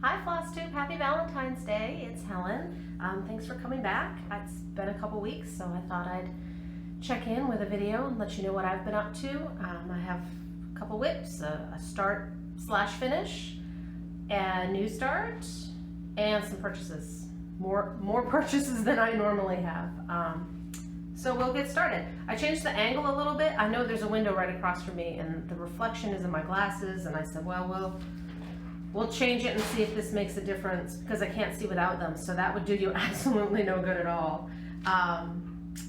Hi Flosstube, happy Valentine's Day. It's Helen. Thanks for coming back. It's been a couple weeks, so I thought I'd check in with a video and let you know what I've been up to. I have a couple whips, a start / finish, a new start, and some purchases. More purchases than I normally have. So we'll get started. I changed the angle a little bit. I know there's a window right across from me and the reflection is in my glasses, and I said, well, we'll change it and see if this makes a difference because I can't see without them. So that would do you absolutely no good at all.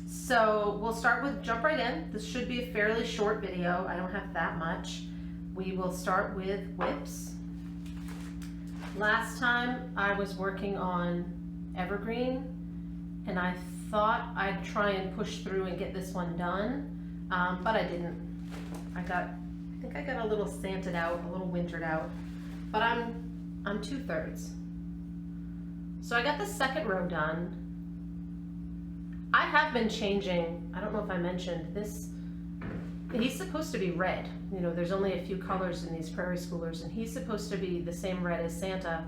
So we'll start with jump right in. This should be a fairly short video. I don't have that much. We will start with whips. Last time I was working on evergreen and I thought I'd try and push through and get this one done, but I didn't. I think I got a little sanded out, a little wintered out. But I'm 2/3. So I got the second row done. I have been changing, I don't know if I mentioned this, he's supposed to be red. You know, there's only a few colors in these prairie schoolers, and he's supposed to be the same red as Santa,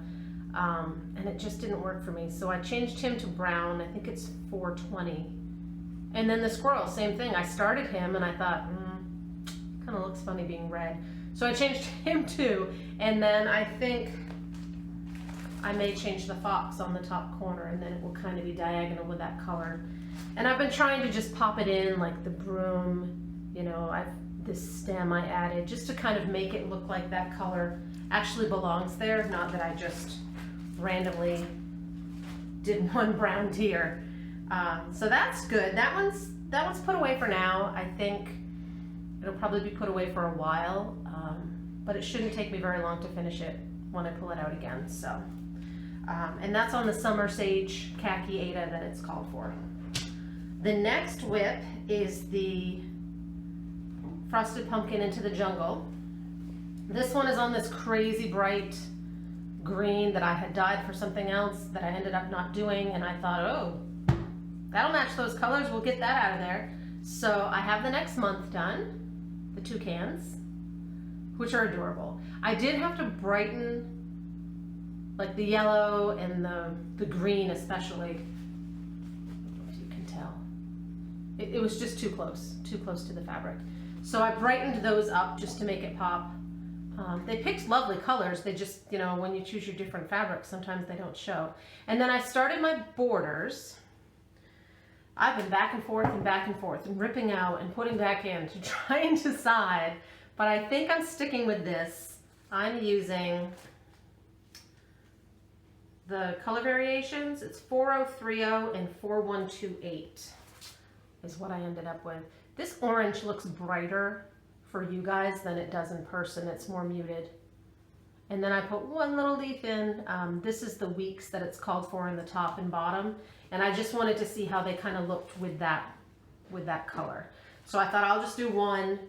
and it just didn't work for me. So I changed him to brown, I think it's 420. And then the squirrel, same thing. I started him and I thought, kind of looks funny being red. So I changed him too, and then I think I may change the fox on the top corner, and then it will kind of be diagonal with that color. And I've been trying to just pop it in, like the broom, you know, this stem I added, just to kind of make it look like that color actually belongs there, not that I just randomly did one brown deer. So that's good. That one's put away for now. I think it'll probably be put away for a while, but it shouldn't take me very long to finish it when I pull it out again. So, and that's on the Summer Sage Khaki Aida that it's called for. The next whip is the Frosted Pumpkin Into the Jungle. This one is on this crazy bright green that I had dyed for something else that I ended up not doing, and I thought, oh, that'll match those colors, we'll get that out of there. So I have the next month done, the toucans, which are adorable. I did have to brighten like the yellow and the green especially. I don't know if you can tell. It was just too close to the fabric. So I brightened those up just to make it pop. They picked lovely colors. They just, you know, when you choose your different fabrics, sometimes they don't show. And then I started my borders. I've been back and forth and ripping out and putting back in to try and decide, but I think I'm sticking with this. I'm using the color variations. It's 4030 and 4128 is what I ended up with. This orange looks brighter for you guys than it does in person. It's more muted. And then I put one little leaf in. This is the weeks that it's called for in the top and bottom. And I just wanted to see how they kind of looked with that color. So I thought I'll just do one.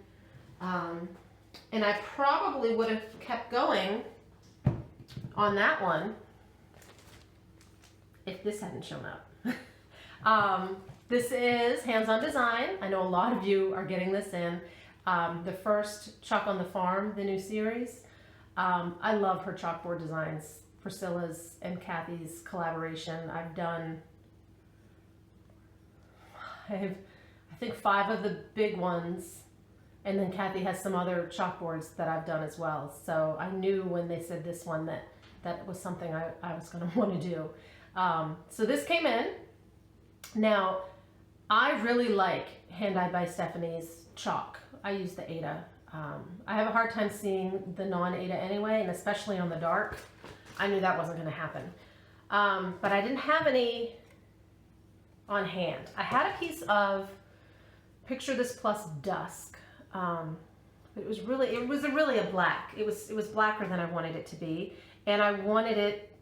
And I probably would have kept going on that one if this hadn't shown up. This is Hands On Design. I know a lot of you are getting this in. The first Chalk on the Farm, the new series. I love her chalkboard designs. Priscilla's and Kathy's collaboration. I think 5 of the big ones, and then Kathy has some other chalkboards that I've done as well. So I knew when they said this one that was something I was going to want to do. So this came in. Now, I really like Hand Dyed by Stephanie's chalk. I use the Aida. I have a hard time seeing the non-Aida anyway, and especially on the dark. I knew that wasn't going to happen. But I didn't have any on hand. I had a piece of Picture This Plus Dusk. It was really a black. It was blacker than I wanted it to be, and I wanted it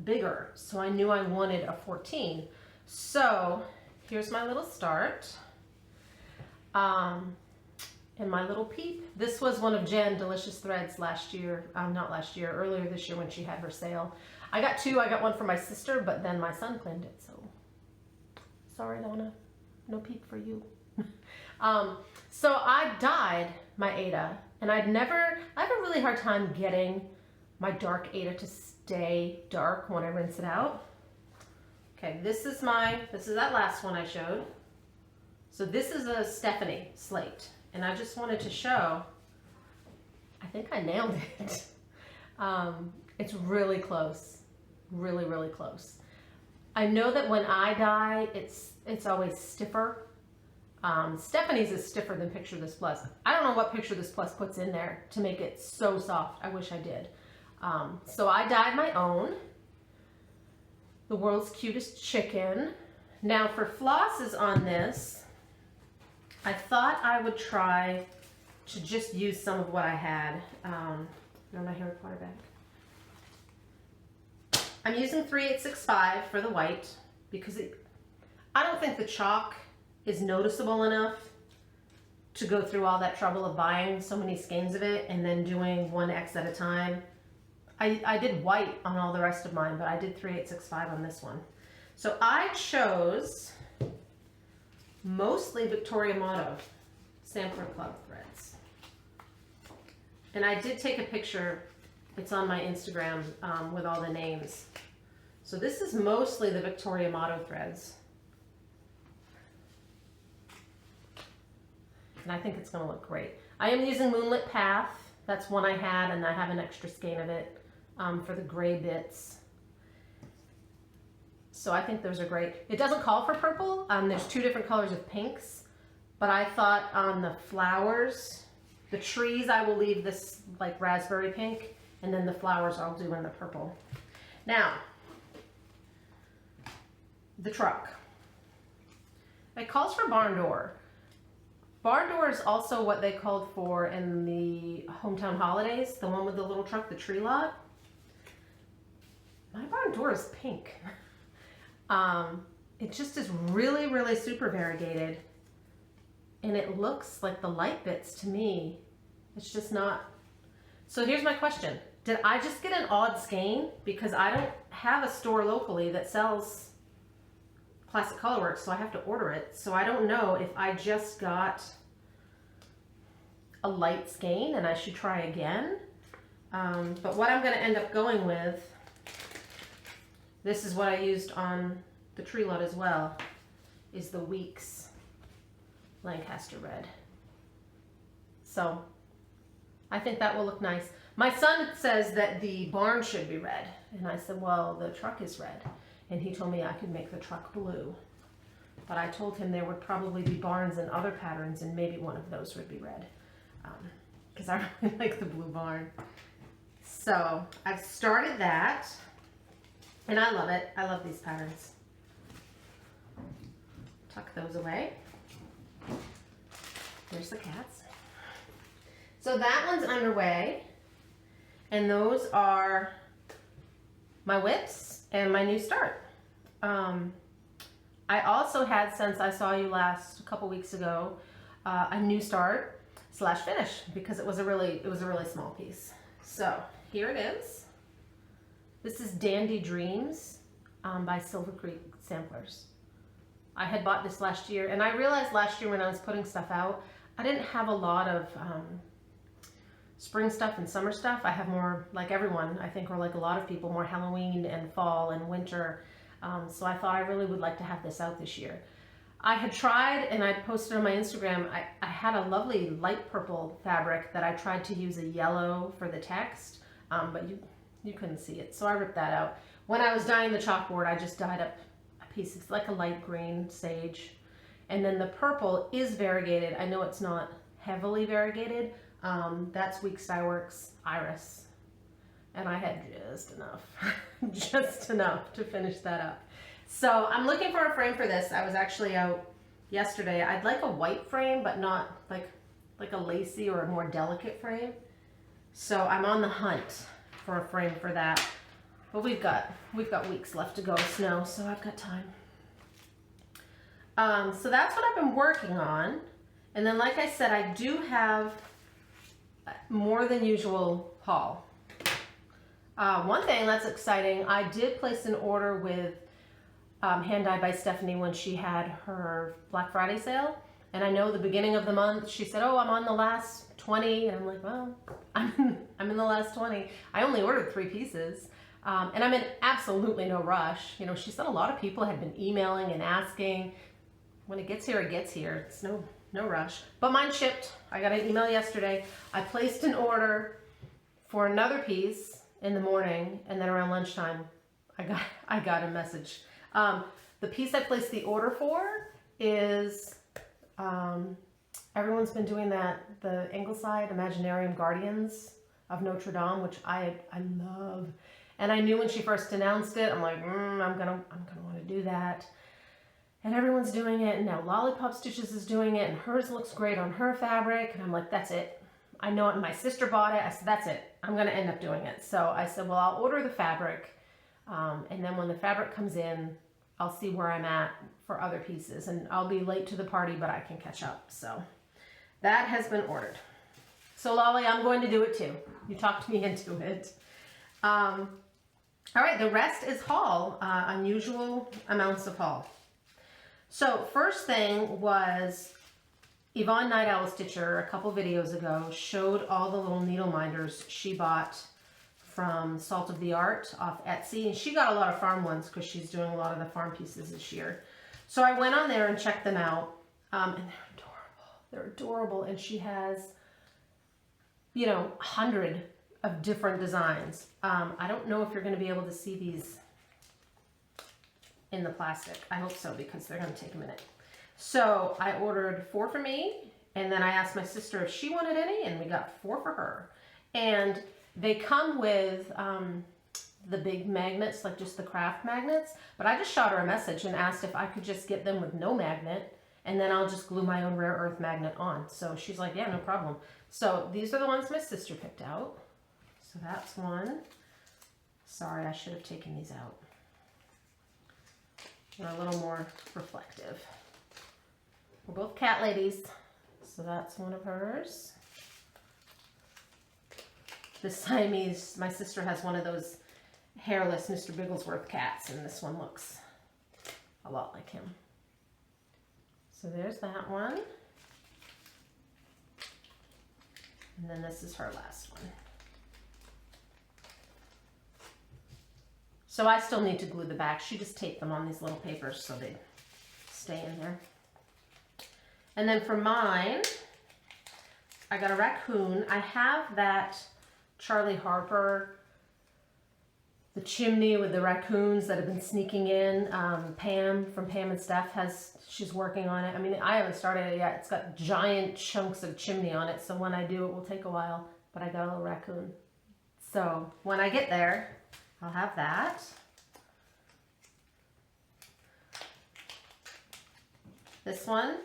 bigger, so I knew I wanted a 14. So here's my little start. And my little peep. This was one of Jen Delicious Threads last year, earlier this year when she had her sale. I got 2, I got one for my sister, but then my son claimed it, so sorry Donna, no peep for you. So I dyed my Aida, and I have a really hard time getting my dark Aida to stay dark when I rinse it out. Okay, this is that last one I showed. So this is a Stephanie slate, and I just wanted to show, I think I nailed it. It's really close, really, really close. I know that when I dye, it's always stiffer. Stephanie's is stiffer than Picture This Plus. I don't know what Picture This Plus puts in there to make it so soft. I wish I did. So I dyed my own, the world's cutest chicken. Now for flosses on this, I thought I would try to just use some of what I had. My Harry Potter bag. I'm using 3865 for the white because I don't think the chalk is noticeable enough to go through all that trouble of buying so many skeins of it and then doing 1X at a time. I did white on all the rest of mine, but I did 3865 on this one. So I chose mostly Victoria Motto Sampler Club threads. And I did take a picture, it's on my Instagram with all the names. So this is mostly the Victoria Motto threads. And I think it's gonna look great. I am using Moonlit Path. That's one I had, and I have an extra skein of it for the gray bits. So I think those are great. It doesn't call for purple. There's two different colors of pinks, but I thought on the flowers, the trees, I will leave this like raspberry pink, and then the flowers I'll do in the purple. Now, the truck. It calls for barn door. Barn door is also what they called for in the Hometown Holidays, the one with the little truck, the tree lot. My barn door is pink. It just is really, really super variegated. And it looks like the light bits to me. It's just not. So here's my question. Did I just get an odd skein? Because I don't have a store locally that sells Classic Colorworks, so I have to order it. So I don't know if I just got a light skein and I should try again. But what I'm going to end up going with, this is what I used on the tree lot as well, is the Weeks Lancaster Red. So I think that will look nice. My son says that the barn should be red. And I said, well, the truck is red. And he told me I could make the truck blue. But I told him there would probably be barns and other patterns, and maybe one of those would be red. Because I really like the blue barn. So I've started that. And I love it. I love these patterns. Tuck those away. There's the cats. So that one's underway. And those are my whips and my new start. I also had, since I saw you last a couple weeks ago, a new start / finish because it was a really small piece. So here it is. This is Dandy Dreams by Silver Creek Samplers. I had bought this last year, and I realized last year when I was putting stuff out, I didn't have a lot of spring stuff and summer stuff. I have more, like everyone, I think, or like a lot of people, more Halloween and fall and winter. So I thought I really would like to have this out this year. I had tried, and I posted on my Instagram, I had a lovely light purple fabric that I tried to use a yellow for the text, but you couldn't see it, so I ripped that out. When I was dyeing the chalkboard, I just dyed up a piece. It's like a light green sage. And then the purple is variegated. I know it's not heavily variegated. That's Weeks Dye Works Iris. And I had just enough, just enough to finish that up. So I'm looking for a frame for this. I was actually out yesterday. I'd like a white frame, but not like a lacy or a more delicate frame. So I'm on the hunt for a frame for that. But we've got weeks left to go, snow, so I've got time. So that's what I've been working on. And then, like I said, I do have more than usual haul. One thing that's exciting, I did place an order with Hand Dyed by Stephanie when she had her Black Friday sale. And I know the beginning of the month, she said, oh, I'm on the last 20, and I'm like, well, I'm in the last 20. I only ordered 3 pieces, and I'm in absolutely no rush. You know, she said a lot of people had been emailing and asking. When it gets here, it gets here. It's no rush. But mine shipped. I got an email yesterday. I placed an order for another piece in the morning, and then around lunchtime, I got a message. The piece I placed the order for is, everyone's been doing the Ingleside Imaginarium Guardians of Notre Dame, which I love. And I knew when she first announced it, I'm like, I'm gonna want to do that. And everyone's doing it, and now Lollipop Stitches is doing it, and hers looks great on her fabric, and I'm like, that's it. I know it, and my sister bought it. I said, that's it. I'm gonna end up doing it. So I said, well, I'll order the fabric, and then when the fabric comes in, I'll see where I'm at for other pieces, and I'll be late to the party, but I can catch up. So that has been ordered. So Lolly, I'm going to do it too. You talked me into it. All right, the rest is haul, unusual amounts of haul. So first thing was Yvonne Night Owl Stitcher a couple videos ago showed all the little needle minders she bought from Salt of the Art off Etsy, and she got a lot of farm ones because she's doing a lot of the farm pieces this year. So I went on there and checked them out, and they're adorable. They're adorable, and she has, you know, 100 of different designs. I don't know if you're going to be able to see these in the plastic. I hope so, because they're going to take a minute. So I ordered 4 for me, and then I asked my sister if she wanted any, and we got 4 for her. And they come with the big magnets, like just the craft magnets, but I just shot her a message and asked if I could just get them with no magnet, and then I'll just glue my own rare earth magnet on. So she's like, yeah, no problem. So these are the ones my sister picked out. So that's one. Sorry, I should have taken these out. They're a little more reflective. We're both cat ladies, so that's one of hers. The Siamese, my sister has one of those hairless Mr. Bigglesworth cats, and this one looks a lot like him. So there's that one. And then this is her last one. So I still need to glue the back. She just taped them on these little papers so they stay in there. And then for mine, I got a raccoon. I have that Charlie Harper, the chimney with the raccoons that have been sneaking in. Pam from Pam and Steph she's working on it. I mean, I haven't started it yet. It's got giant chunks of chimney on it, so when I do, it will take a while, but I got a little raccoon. So when I get there, I'll have that. This one.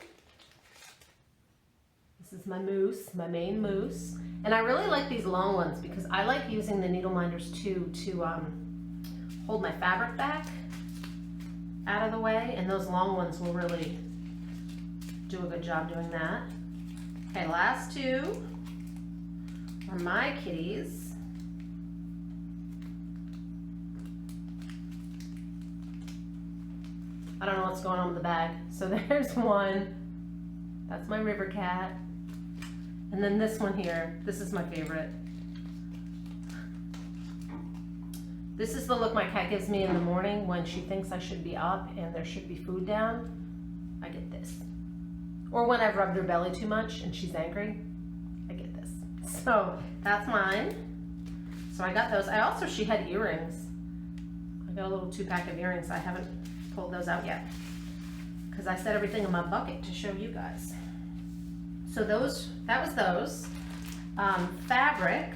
This is my moose, my main moose. And I really like these long ones because I like using the needle minders too to hold my fabric back out of the way. And those long ones will really do a good job doing that. Okay, last 2 are my kitties. I don't know what's going on with the bag. So there's one. That's my river cat. And then this one here, this is my favorite. This is the look my cat gives me in the morning when she thinks I should be up and there should be food down. I get this. Or when I've rubbed her belly too much and she's angry, I get this. So that's mine. So I got those. She had earrings. I got a little 2-pack of earrings. I haven't pulled those out yet because I set everything in my bucket to show you guys. So that was those. Fabric.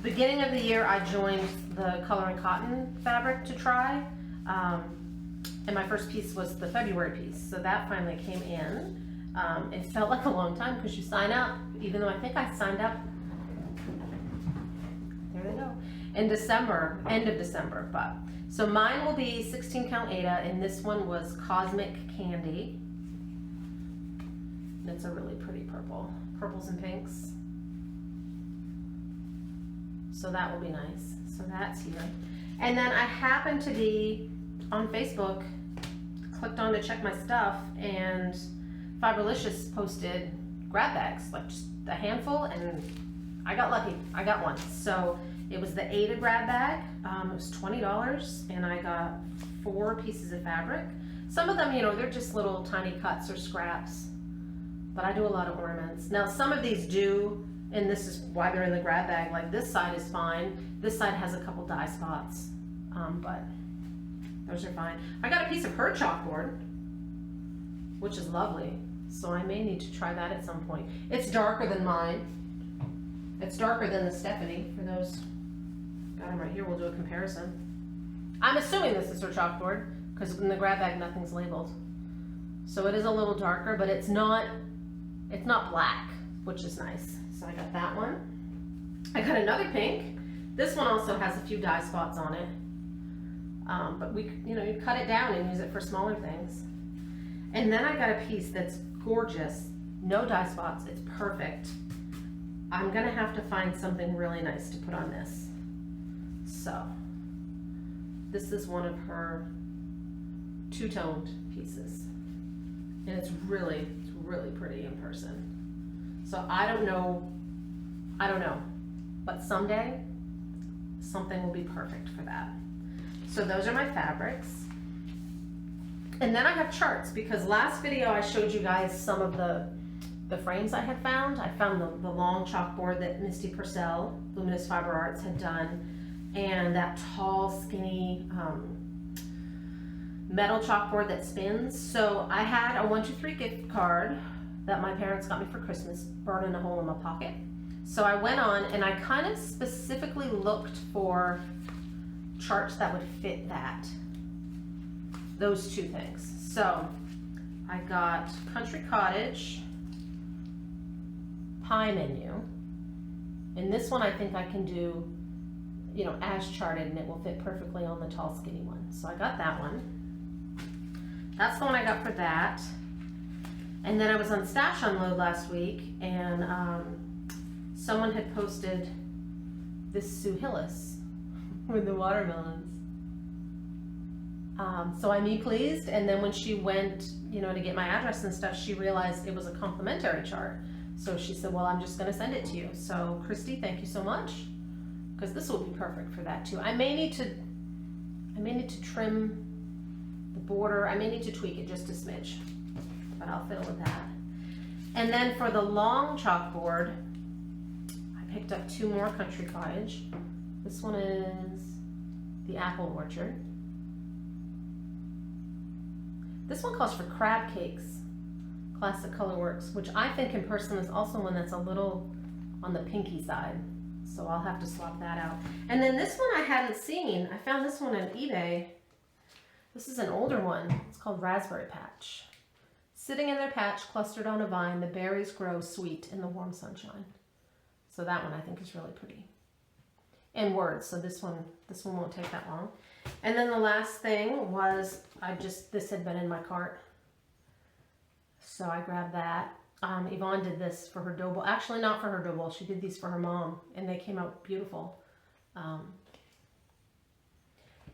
Beginning of the year, I joined the Color and Cotton fabric to try, and my first piece was the February piece. So that finally came in. It felt like a long time because you sign up, even though I think I signed up. There they go. In December, end of December, but. So mine will be 16 count Aida, and this one was Cosmic Candy. And it's a really pretty purple, purples and pinks. So that will be nice. So that's here. And then I happened to be on Facebook, clicked on to check my stuff, and Fiberlicious posted grab bags, like just a handful, and I got lucky. I got one. So it was the Aida grab bag. It was $20, and I got 4 pieces of fabric. Some of them, you know, they're just little tiny cuts or scraps, but I do a lot of ornaments. Now, some of these do, and this is why they're in the grab bag, like this side is fine. This side has a couple dye spots, but those are fine. I got a piece of her chalkboard, which is lovely, so I may need to try that at some point. It's darker than mine. It's darker than the Stephanie, for those. Got them right here, we'll do a comparison. I'm assuming this is her chalkboard, because in the grab bag nothing's labeled. So it is a little darker, but it's not black, which is nice. So I got that one. I got another pink. This one also has a few dye spots on it. But you cut it down and use it for smaller things. And then I got a piece that's gorgeous, no dye spots, it's perfect. I'm gonna have to find something really nice to put on this. So, this is one of her two-toned pieces. And it's really pretty in person. So I don't know, but someday something will be perfect for that. So those are my fabrics. And then I have charts, because last video I showed you guys some of the frames I had found. I found the long chalkboard that Misty Purcell, Luminous Fiber Arts, had done, and that tall, skinny metal chalkboard that spins. So I had a 123 gift card that my parents got me for Christmas, burning a hole in my pocket. So I went on and I kind of specifically looked for charts that would fit those two things. So I got Country Cottage, Pie Menu, and this one I think I can do, you know, as charted, and it will fit perfectly on the tall skinny one. So I got that one. That's the one I got for that. And then I was on Stash Unload last week, and someone had posted this Sue Hillis with the watermelons. So I'm pleased, and then when she went, you know, to get my address and stuff, she realized it was a complimentary chart. So she said, well, I'm just gonna send it to you. So Christy, thank you so much, because this will be perfect for that too. I may need to trim the border. I may need to tweak it just a smidge, but I'll fiddle with that. And then for the long chalkboard, I picked up 2 more Country Cottage. This one is the Apple Orchard. This one calls for Crab Cakes, Classic Colorworks, which I think in person is also one that's a little on the pinky side. So I'll have to swap that out. And then this one I hadn't seen. I found this one on eBay. This is an older one. It's called Raspberry Patch. Sitting in their patch, clustered on a vine, the berries grow sweet in the warm sunshine. So that one I think is really pretty. And words, so this one won't take that long. And then the last thing was, this had been in my cart. So I grabbed that. Yvonne did this for her dough bowl. Actually, not for her dough bowl. She did these for her mom, and they came out beautiful. And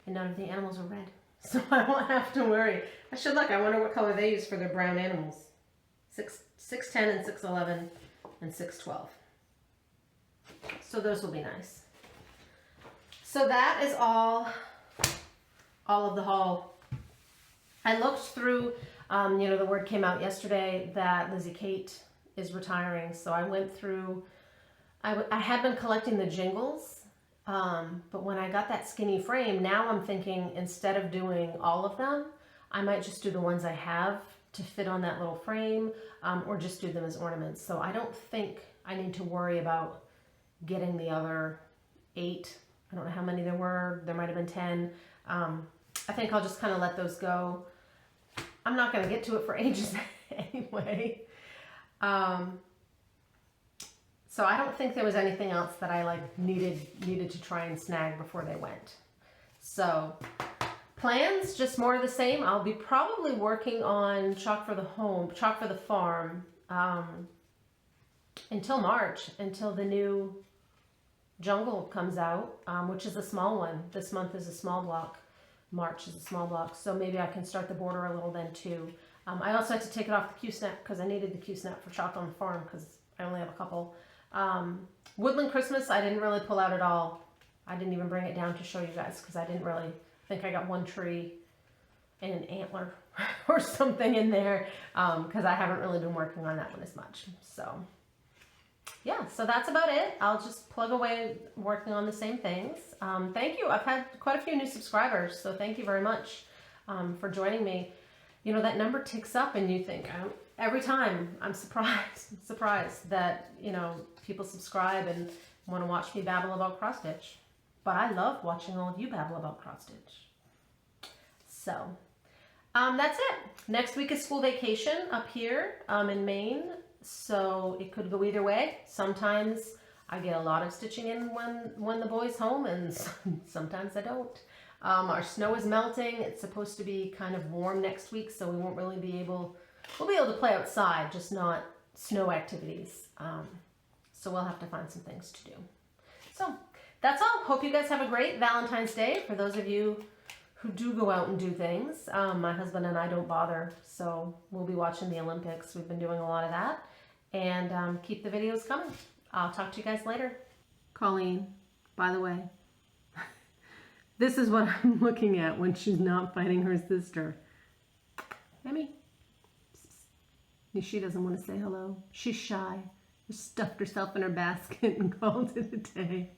none of the animals are red, so I won't have to worry. I should look. I wonder what color they use for their brown animals. 610 and 611 and 612. So those will be nice. So that is all of the haul. I looked through, you know, the word came out yesterday that Lizzie Kate is retiring. So I went through, I had been collecting the jingles, but when I got that skinny frame, now I'm thinking instead of doing all of them, I might just do the ones I have to fit on that little frame, or just do them as ornaments. So I don't think I need to worry about getting the other 8. I don't know how many there were. There might have been 10. I think I'll just kind of let those go. I'm not going to get to it for ages anyway. So I don't think there was anything else that I needed to try and snag before they went. So plans, just more of the same. I'll be probably working on Chalk for the Farm until March, until the new Jungle comes out, which is a small one. This month is a small block. March is a small block, so maybe I can start the border a little then too. I also had to take it off the Q-snap because I needed the Q-snap for Chalk on the Farm because I only have a couple. Woodland Christmas, I didn't really pull out at all. I didn't even bring it down to show you guys because I didn't really think I got one tree and an antler or something in there because I haven't really been working on that one as much. So yeah, so that's about it. I'll just plug away working on the same things. Thank you. I've had quite a few new subscribers, so thank you very much for joining me. You know, that number ticks up and you think, every time I'm surprised that, you know, people subscribe and want to watch me babble about cross stitch. But I love watching all of you babble about cross stitch. So that's it. Next week is school vacation up here in Maine. So it could go either way. Sometimes I get a lot of stitching in when the boy's home, and sometimes I don't. Our snow is melting. It's supposed to be kind of warm next week, so we won't really be able, we'll be able to play outside, just not snow activities. So we'll have to find some things to do. So that's all. Hope you guys have a great Valentine's Day. For those of you who do go out and do things, my husband and I don't bother, so we'll be watching the Olympics. We've been doing a lot of that. And keep the videos coming. I'll talk to you guys later. Colleen, by the way, this is what I'm looking at when she's not fighting her sister. Emmy. She doesn't want to say hello. She's shy. She stuffed herself in her basket and called it a day.